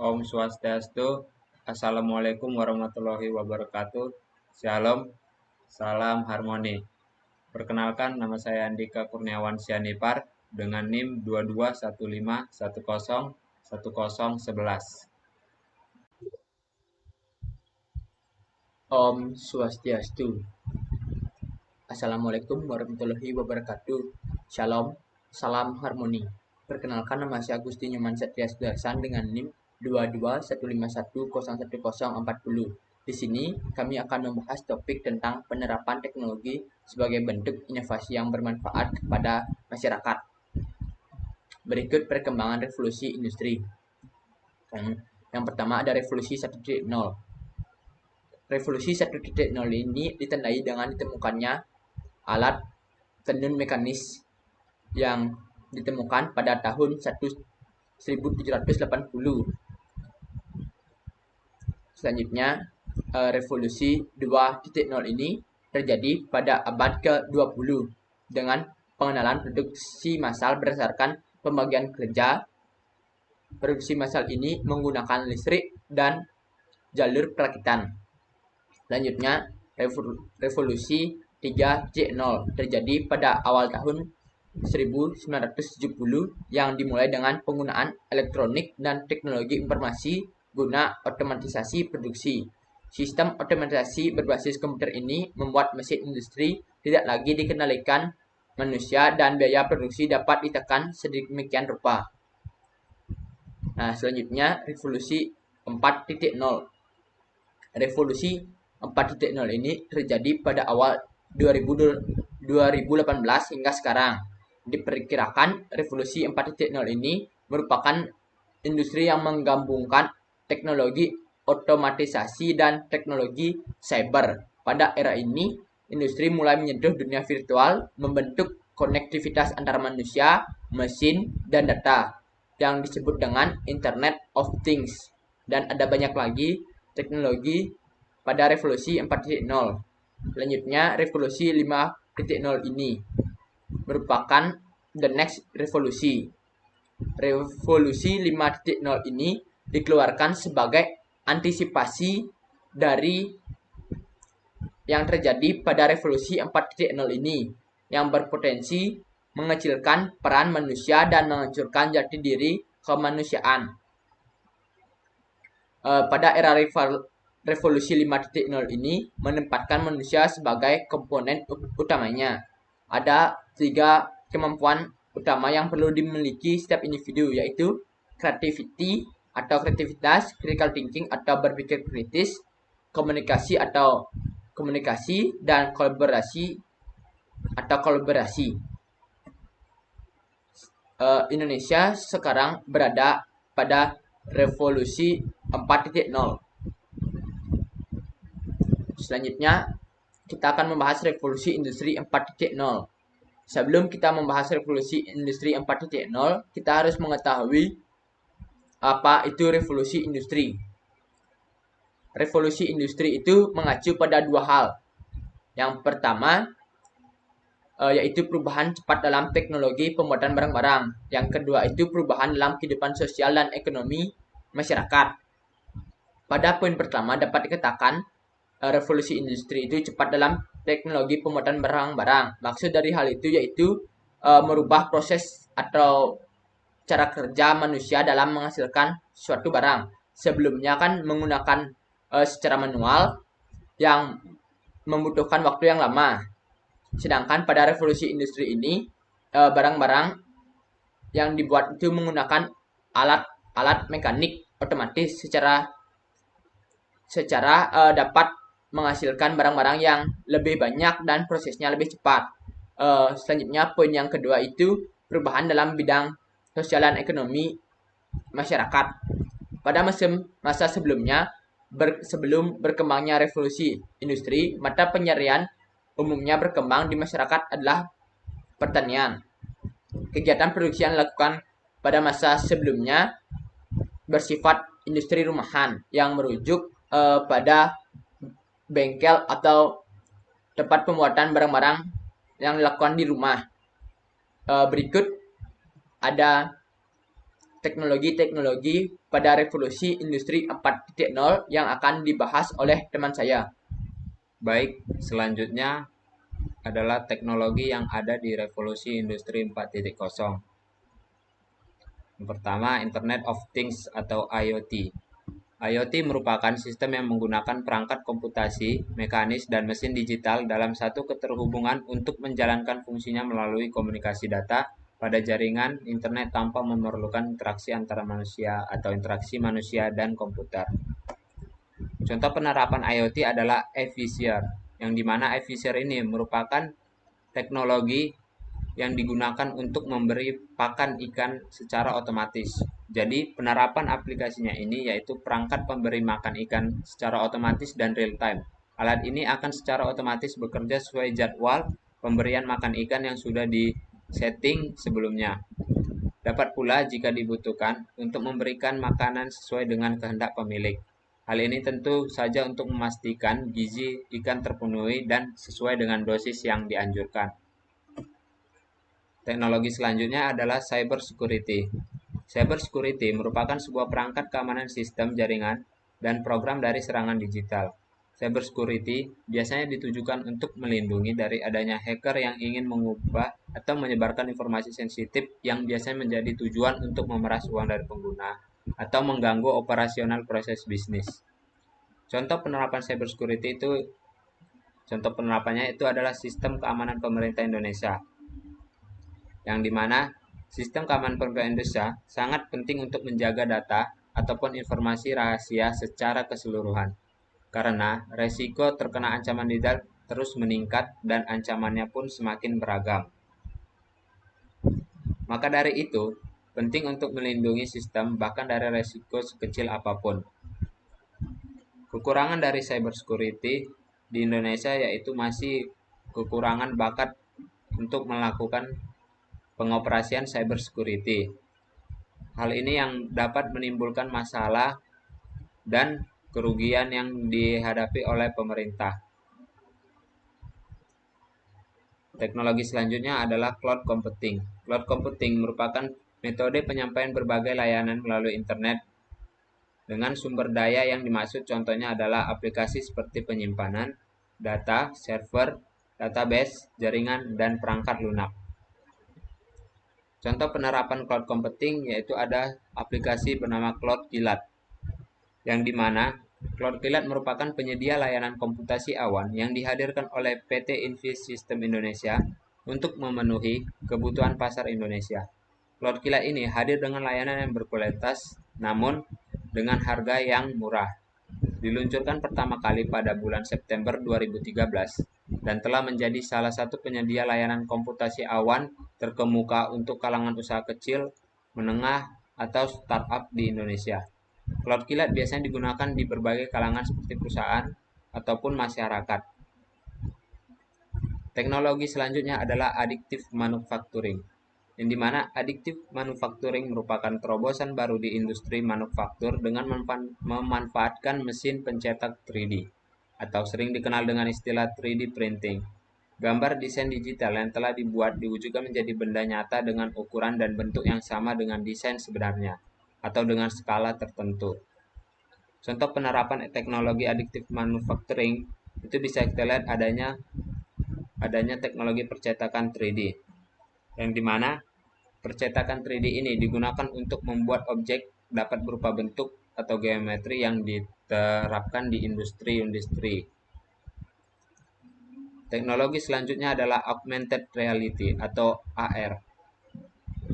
Om Swastiastu. Assalamualaikum warahmatullahi wabarakatuh. Shalom, salam harmoni. Perkenalkan, nama saya Andika Kurniawan Sianipar dengan NIM 2215101011. Om Swastiastu. Assalamualaikum warahmatullahi wabarakatuh. Shalom, salam harmoni. Perkenalkan, nama saya Agusti Nyoman Satria Sudarsan dengan NIM 2215101040. Di sini kami akan membahas topik tentang penerapan teknologi sebagai bentuk inovasi yang bermanfaat kepada masyarakat. Berikut perkembangan revolusi industri. Yang pertama ada revolusi 1.0. Revolusi 1.0 ini ditandai dengan ditemukannya alat tenun mekanis yang ditemukan pada tahun 1780. Selanjutnya, revolusi 2.0 ini terjadi pada abad ke-20 dengan pengenalan produksi massal berdasarkan pembagian kerja. Produksi massal ini menggunakan listrik dan jalur perakitan. Selanjutnya, revolusi 3.0 terjadi pada awal tahun 1970 yang dimulai dengan penggunaan elektronik dan teknologi informasi guna otomatisasi produksi. Sistem otomatisasi berbasis komputer ini membuat mesin industri tidak lagi dikendalikan manusia dan biaya produksi dapat ditekan sedemikian rupa. Nah, selanjutnya revolusi 4.0. Revolusi 4.0 ini terjadi pada awal 2018 hingga sekarang. Diperkirakan revolusi 4.0 ini merupakan industri yang menggabungkan teknologi otomatisasi dan teknologi cyber. Pada era ini, industri mulai menyentuh dunia virtual, membentuk konektivitas antara manusia, mesin, dan data yang disebut dengan Internet of Things. Dan ada banyak lagi teknologi pada revolusi 4.0. Selanjutnya, revolusi 5.0 ini merupakan the next revolusi. Revolusi 5.0 ini dikeluarkan sebagai antisipasi dari yang terjadi pada revolusi 4.0 ini yang berpotensi mengecilkan peran manusia dan menghancurkan jati diri kemanusiaan. Pada era revolusi 5.0 ini menempatkan manusia sebagai komponen utamanya. Ada 3 kemampuan utama yang perlu dimiliki setiap individu, yaitu creativity atau kreativitas, critical thinking atau berpikir kritis, komunikasi atau komunikasi, dan kolaborasi atau kolaborasi. Indonesia sekarang berada pada revolusi 4.0. Selanjutnya, kita akan membahas revolusi industri 4.0. Sebelum kita membahas revolusi industri 4.0, kita harus mengetahui apa itu revolusi industri. Revolusi industri itu mengacu pada 2 hal. Yang pertama, yaitu perubahan cepat dalam teknologi pembuatan barang-barang. Yang kedua itu perubahan dalam kehidupan sosial dan ekonomi masyarakat. Pada poin pertama dapat dikatakan revolusi industri itu cepat dalam teknologi pembuatan barang-barang. Maksud dari hal itu yaitu merubah proses atau cara kerja manusia dalam menghasilkan suatu barang. Sebelumnya kan menggunakan secara manual yang membutuhkan waktu yang lama. Sedangkan pada revolusi industri ini barang-barang yang dibuat itu menggunakan alat mekanik otomatis secara dapat menghasilkan barang-barang yang lebih banyak dan prosesnya lebih cepat. Selanjutnya poin yang kedua itu perubahan dalam bidang sosial dan ekonomi masyarakat. Pada masa sebelumnya, sebelum berkembangnya revolusi industri, mata pencarian umumnya berkembang di masyarakat adalah pertanian. Kegiatan produksi yang dilakukan pada masa sebelumnya bersifat industri rumahan yang merujuk pada bengkel atau tempat pembuatan barang-barang yang dilakukan di rumah. Berikut ada teknologi-teknologi pada revolusi industri 4.0 yang akan dibahas oleh teman saya. Baik, selanjutnya adalah teknologi yang ada di revolusi industri 4.0. Yang pertama, Internet of Things atau IoT. IoT merupakan sistem yang menggunakan perangkat komputasi, mekanis, dan mesin digital dalam satu keterhubungan untuk menjalankan fungsinya melalui komunikasi data pada jaringan internet tanpa memerlukan interaksi antara manusia atau interaksi manusia dan komputer. Contoh penerapan IoT adalah eFisher, yang dimana eFisher ini merupakan teknologi yang digunakan untuk memberi pakan ikan secara otomatis. Jadi penerapan aplikasinya ini yaitu perangkat pemberi makan ikan secara otomatis dan real time. Alat ini akan secara otomatis bekerja sesuai jadwal pemberian makan ikan yang sudah disetting sebelumnya. Dapat pula jika dibutuhkan untuk memberikan makanan sesuai dengan kehendak pemilik. Hal ini tentu saja untuk memastikan gizi ikan terpenuhi dan sesuai dengan dosis yang dianjurkan. Teknologi selanjutnya adalah cyber security. Cyber security merupakan sebuah perangkat keamanan sistem jaringan dan program dari serangan digital. Cyber security biasanya ditujukan untuk melindungi dari adanya hacker yang ingin mengubah atau menyebarkan informasi sensitif yang biasanya menjadi tujuan untuk memeras uang dari pengguna atau mengganggu operasional proses bisnis. Contoh penerapannya itu adalah sistem keamanan pemerintah Indonesia, yang dimana sistem keamanan pemerintah Indonesia sangat penting untuk menjaga data ataupun informasi rahasia secara keseluruhan, karena resiko terkena ancaman digital terus meningkat dan ancamannya pun semakin beragam. Maka dari itu, penting untuk melindungi sistem bahkan dari resiko sekecil apapun. Kekurangan dari cyber security di Indonesia yaitu masih kekurangan bakat untuk melakukan pengoperasian cyber security. Hal ini yang dapat menimbulkan masalah dan kerugian yang dihadapi oleh pemerintah. Teknologi selanjutnya adalah cloud computing. Cloud computing merupakan metode penyampaian berbagai layanan melalui internet dengan sumber daya yang dimaksud contohnya adalah aplikasi seperti penyimpanan, data, server, database, jaringan, dan perangkat lunak. Contoh penerapan cloud computing yaitu ada aplikasi bernama Cloud Kilat, yang dimana Cloud Kilat merupakan penyedia layanan komputasi awan yang dihadirkan oleh PT Invis System Indonesia untuk memenuhi kebutuhan pasar Indonesia. Cloud Kilat ini hadir dengan layanan yang berkualitas namun dengan harga yang murah. Diluncurkan pertama kali pada bulan September 2013 dan telah menjadi salah satu penyedia layanan komputasi awan terkemuka untuk kalangan usaha kecil, menengah, atau startup di Indonesia. Cloud Kilat biasanya digunakan di berbagai kalangan seperti perusahaan ataupun masyarakat. Teknologi selanjutnya adalah additive manufacturing, yang dimana additive manufacturing merupakan terobosan baru di industri manufaktur dengan memanfaatkan mesin pencetak 3D, atau sering dikenal dengan istilah 3D printing. Gambar desain digital yang telah dibuat diwujudkan menjadi benda nyata dengan ukuran dan bentuk yang sama dengan desain sebenarnya, atau dengan skala tertentu. Contoh penerapan teknologi additive manufacturing itu bisa kita lihat adanya teknologi percetakan 3D, yang dimana percetakan 3D ini digunakan untuk membuat objek dapat berupa bentuk atau geometri yang diterapkan di industri-industri. Teknologi selanjutnya adalah augmented reality atau AR.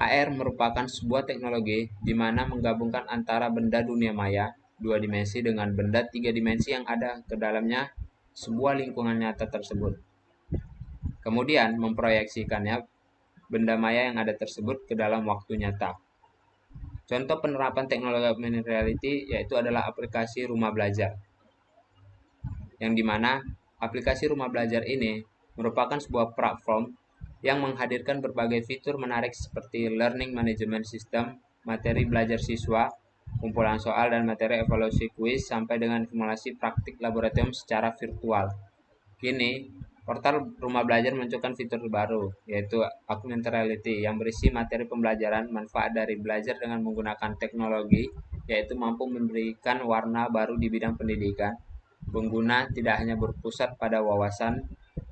AR merupakan sebuah teknologi di mana menggabungkan antara benda dunia maya 2 dimensi dengan benda 3 dimensi yang ada ke dalamnya sebuah lingkungan nyata tersebut. Kemudian memproyeksikannya benda maya yang ada tersebut ke dalam waktu nyata. Contoh penerapan teknologi augmented reality yaitu adalah aplikasi rumah belajar, yang dimana aplikasi rumah belajar ini merupakan sebuah platform yang menghadirkan berbagai fitur menarik seperti learning management system, materi belajar siswa, kumpulan soal dan materi evaluasi kuis, sampai dengan simulasi praktik laboratorium secara virtual. Kini, portal Rumah Belajar memunculkan fitur baru, yaitu augmented reality, yang berisi materi pembelajaran. Manfaat dari belajar dengan menggunakan teknologi, yaitu mampu memberikan warna baru di bidang pendidikan. Pengguna tidak hanya berpusat pada wawasan,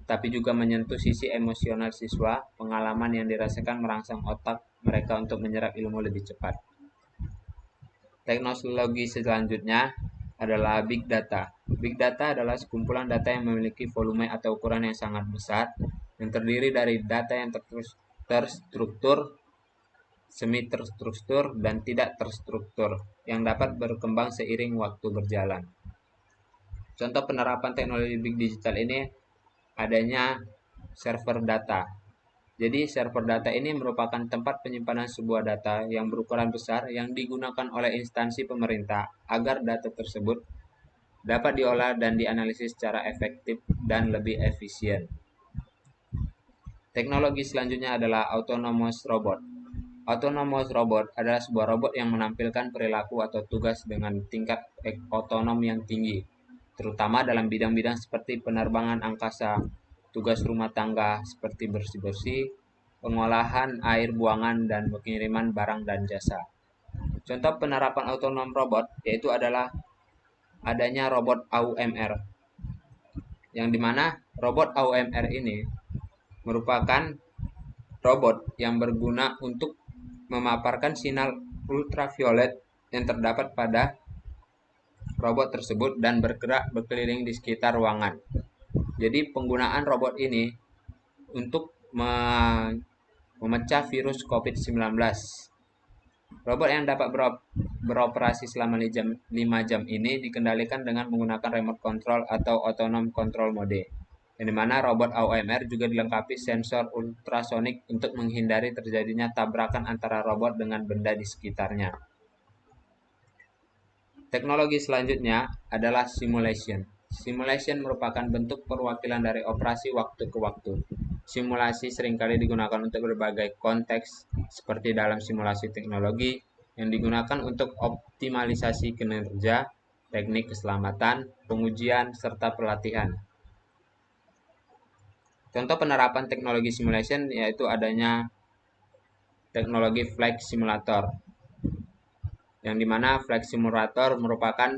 tapi juga menyentuh sisi emosional siswa. Pengalaman yang dirasakan merangsang otak mereka untuk menyerap ilmu lebih cepat. Teknologi selanjutnya adalah Big Data. Big Data adalah sekumpulan data yang memiliki volume atau ukuran yang sangat besar, yang terdiri dari data yang terstruktur, semi-terstruktur, dan tidak terstruktur, yang dapat berkembang seiring waktu berjalan. Contoh penerapan teknologi Big Digital ini adanya server data. Jadi server data ini merupakan tempat penyimpanan sebuah data yang berukuran besar yang digunakan oleh instansi pemerintah agar data tersebut dapat diolah dan dianalisis secara efektif dan lebih efisien. Teknologi selanjutnya adalah autonomous robot. Autonomous robot adalah sebuah robot yang menampilkan perilaku atau tugas dengan tingkat otonom yang tinggi, terutama dalam bidang-bidang seperti penerbangan angkasa, tugas rumah tangga seperti bersih-bersih, pengolahan air buangan, dan pengiriman barang dan jasa. Contoh penerapan otonom robot yaitu adalah adanya robot AUMR, yang dimana robot AUMR ini merupakan robot yang berguna untuk memaparkan sinyal ultraviolet yang terdapat pada robot tersebut dan bergerak berkeliling di sekitar ruangan. Jadi penggunaan robot ini untuk memecah virus COVID-19. Robot yang dapat beroperasi selama 5 jam ini dikendalikan dengan menggunakan remote control atau autonom control mode, yang dimana robot AUMR juga dilengkapi sensor ultrasonik untuk menghindari terjadinya tabrakan antara robot dengan benda di sekitarnya. Teknologi selanjutnya adalah simulation. Simulation merupakan bentuk perwakilan dari operasi waktu ke waktu. Simulasi seringkali digunakan untuk berbagai konteks, seperti dalam simulasi teknologi yang digunakan untuk optimalisasi kinerja, teknik keselamatan, pengujian, serta pelatihan. Contoh penerapan teknologi simulation yaitu adanya teknologi flight simulator, yang dimana flight simulator merupakan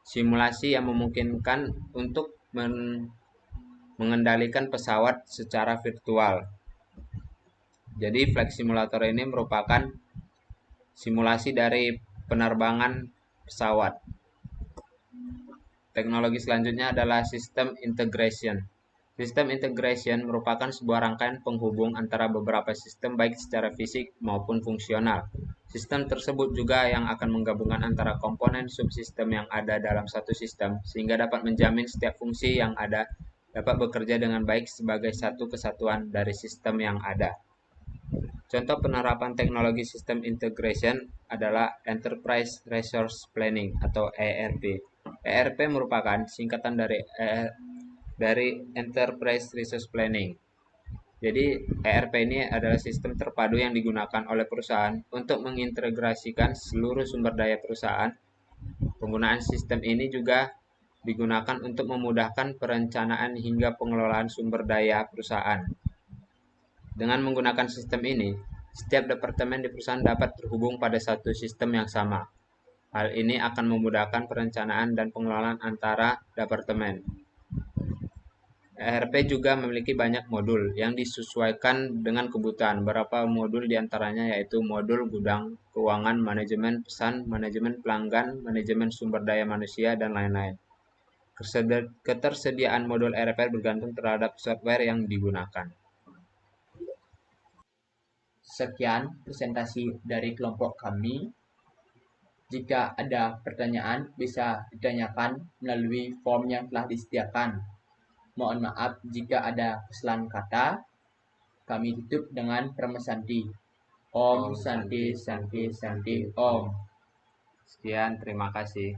simulasi yang memungkinkan untuk mengendalikan pesawat secara virtual. Jadi flight simulator ini merupakan simulasi dari penerbangan pesawat. Teknologi selanjutnya adalah sistem integration. Sistem integration merupakan sebuah rangkaian penghubung antara beberapa sistem baik secara fisik maupun fungsional. Sistem tersebut juga yang akan menggabungkan antara komponen subsistem yang ada dalam satu sistem sehingga dapat menjamin setiap fungsi yang ada dapat bekerja dengan baik sebagai satu kesatuan dari sistem yang ada. Contoh penerapan teknologi sistem integration adalah Enterprise Resource Planning atau ERP. ERP merupakan singkatan dari Enterprise Resource Planning. Jadi ERP ini adalah sistem terpadu yang digunakan oleh perusahaan untuk mengintegrasikan seluruh sumber daya perusahaan. Penggunaan sistem ini juga digunakan untuk memudahkan perencanaan hingga pengelolaan sumber daya perusahaan. Dengan menggunakan sistem ini, setiap departemen di perusahaan dapat terhubung pada satu sistem yang sama. Hal ini akan memudahkan perencanaan dan pengelolaan antara departemen. ERP juga memiliki banyak modul yang disesuaikan dengan kebutuhan. Beberapa modul diantaranya yaitu modul gudang, keuangan, manajemen pesan, manajemen pelanggan, manajemen sumber daya manusia, dan lain-lain. Ketersediaan modul ERP bergantung terhadap software yang digunakan. Sekian presentasi dari kelompok kami. Jika ada pertanyaan, bisa ditanyakan melalui form yang telah disediakan. Mohon maaf jika ada kesalahan kata. Kami tutup dengan Permasanti. Om Santi Santi Santi Om. Sekian, terima kasih.